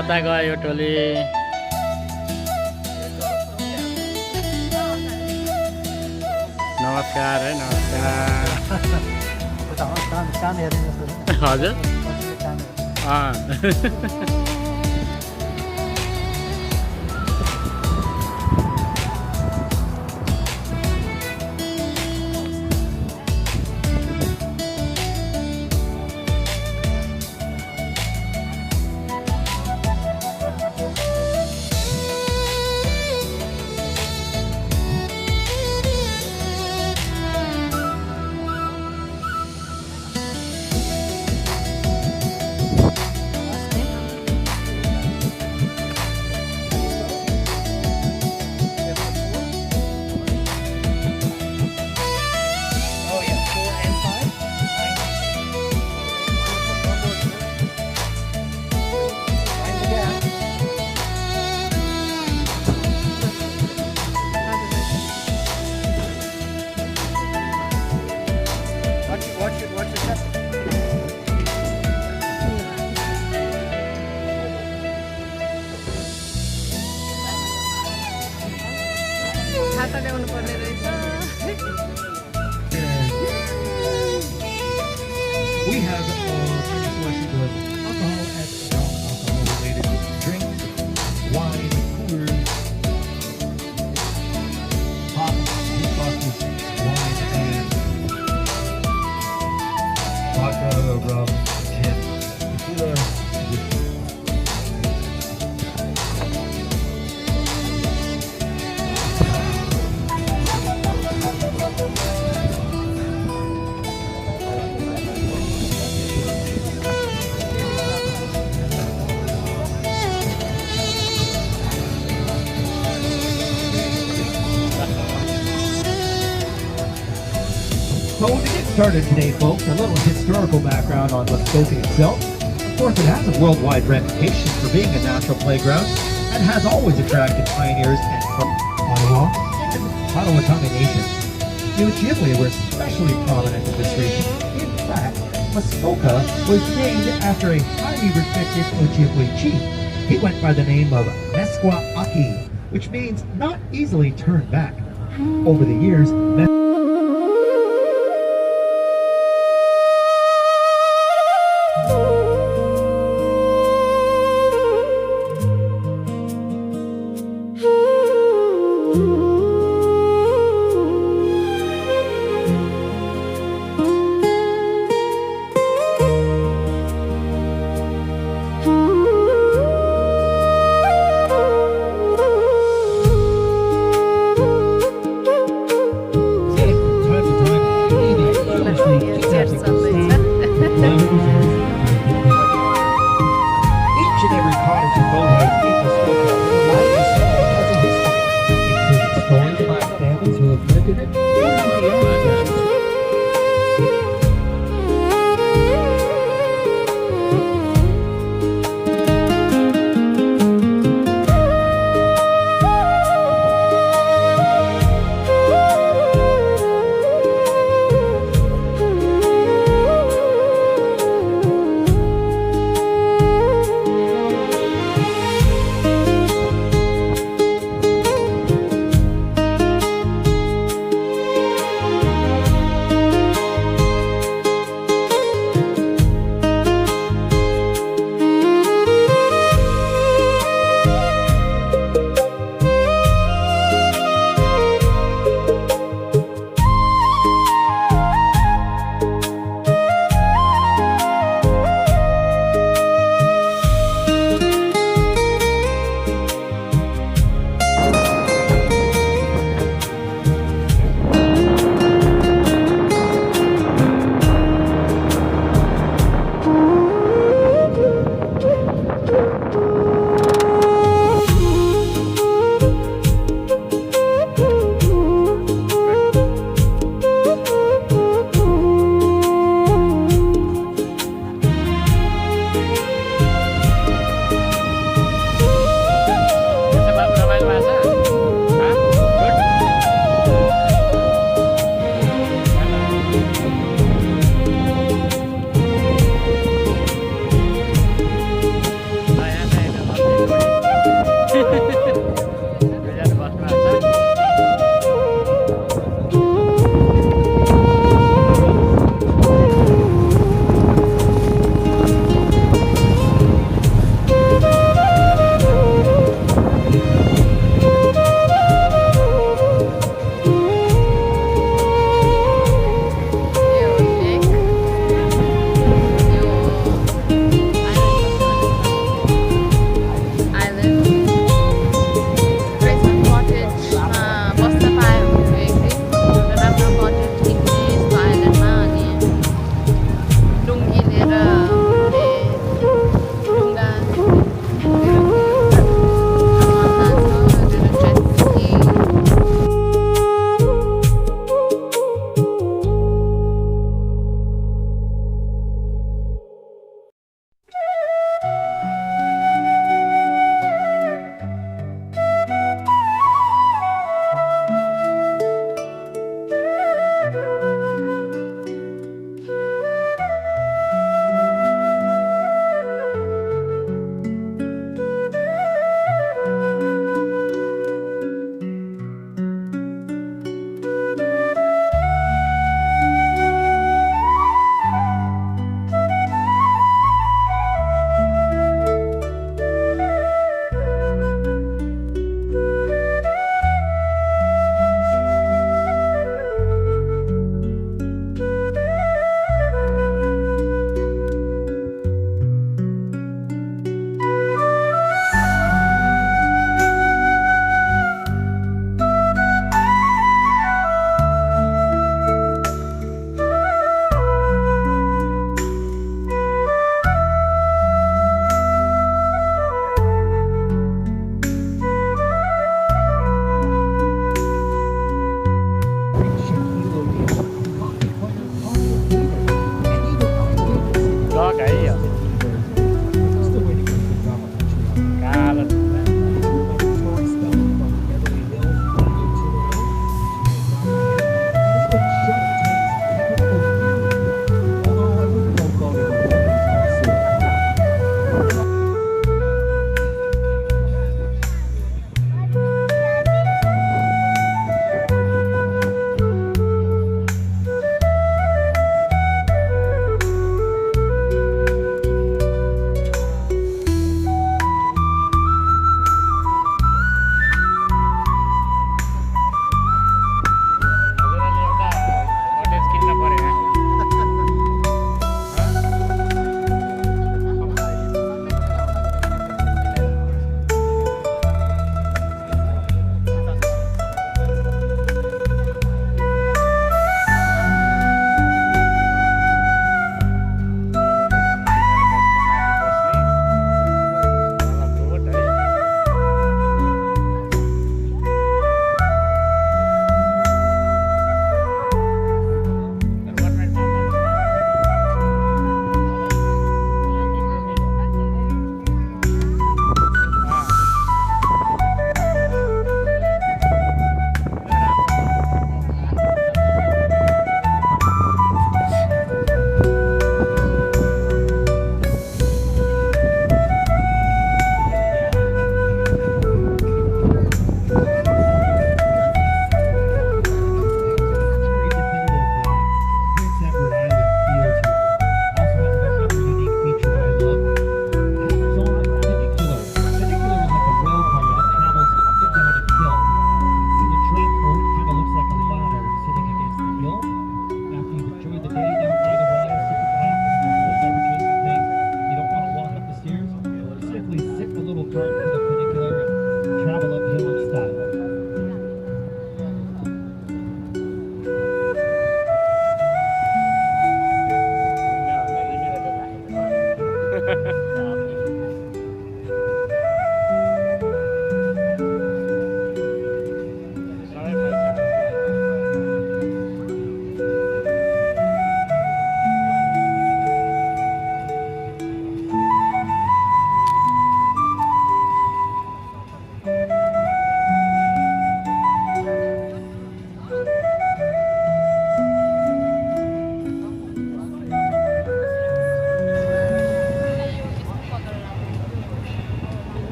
कता गयो यो टोली? नमस्कार है, नमस्कार। हजुर खाता ल्याउनु पर्ने रहेछ। We have many sources of alcohol and non-alcohol related drinks, wine, coolers, pop, juice boxes, wine, and vodka, rum, gin, tequila, whiskey. So to get started today, folks, a little historical background on Muskoka itself. Of course, it has a worldwide reputation for being a natural playground and has always attracted pioneers and from Ottawa and Potawatomi Nation. The Ojibwe were especially prominent in this region. In fact, Muskoka was named after a highly respected Ojibwe chief. He went by the name of Meskwa'aki, which means not easily turned back. Over the years,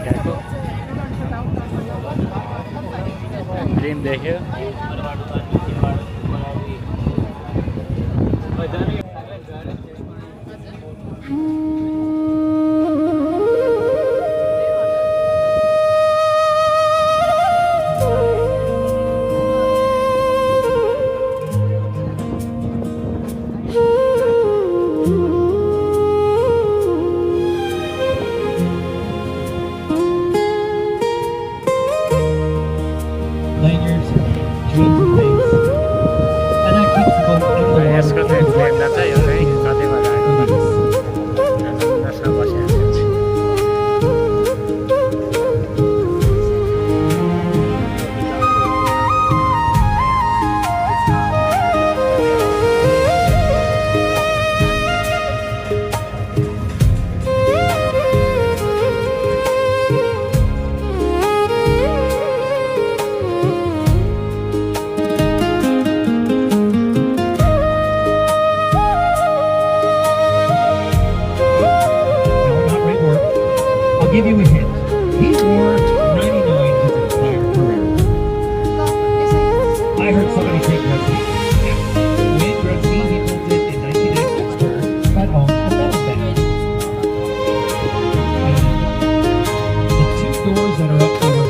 गएको film देख्यो lanyards, dreams and things. And that keeps the boat in the यसको water. चाहिँ हेर्दा चाहिँ यो चाहिँ कतिमा गएको जसमा बसिरहेको छ No, not Ray Borg. I'll give you a hint. He wore 99 his entire career. I heard somebody say Gretzky. Yeah. Wayne Gretzky, he moved it in 1996 got owned a metal band. And the two doors that are up there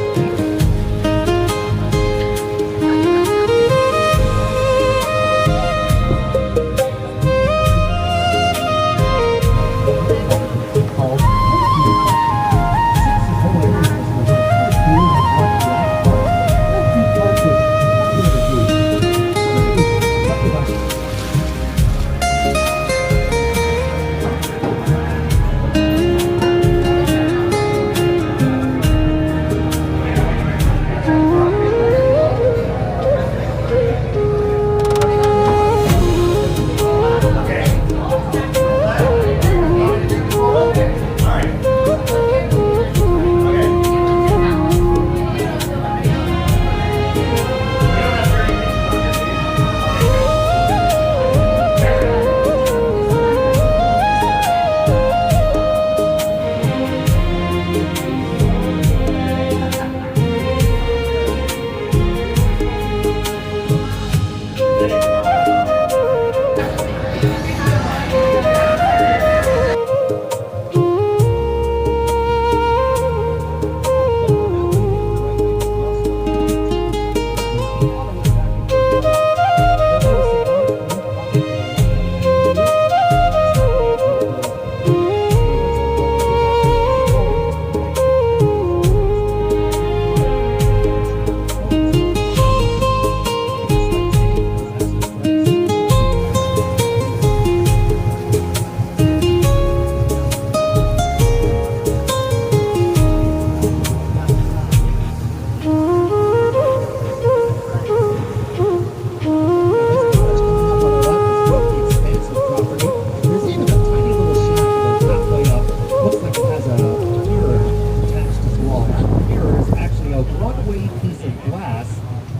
called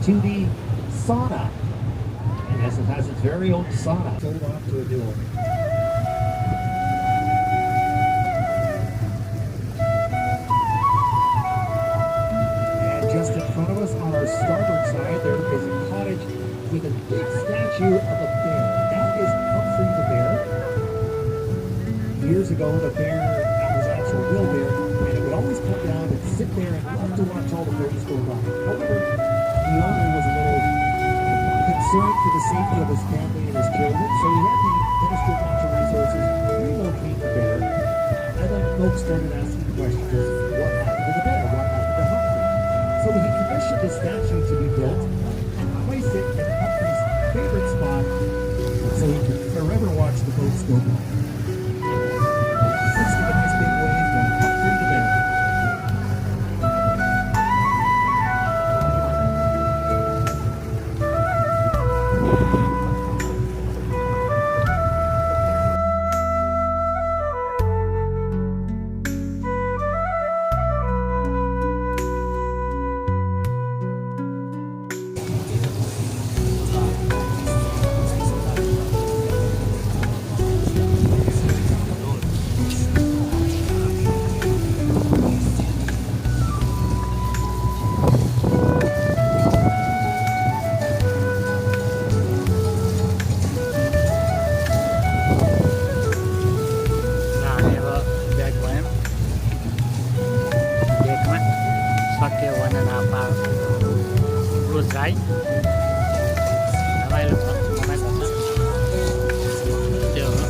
to the sauna. And yes, it has its very own sauna. Sold off to a new one. And just in front of us on our starboard side, there is a cottage with a big statue of a bear. That is Humphrey the bear. Years ago, the bear was an actual real bear, and it would always come down and sit there and love to watch all the boats go by. However, the owner was a little concerned for the safety of his family and his children, so he had the Minister of Natural Resources relocate the bear. And then folks started asking questions: what happened to the bear? What happened to Humphrey? So he commissioned a statue to be built and placed it in Humphrey's favorite spot, so he could forever watch the boats go by. Sits in a nice big wave of Humphrey the bear. सक्यो 1.5 hour cruise ride रमाइलो छ रमाइलो छ त्यो हो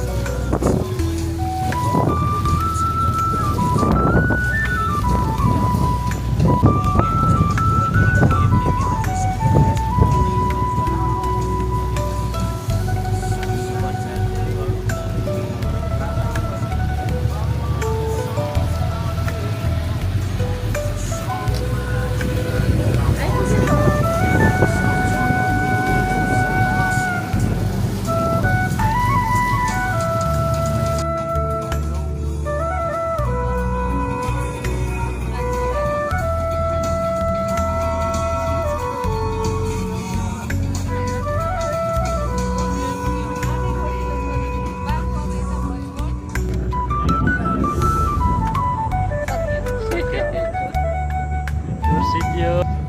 Prosidio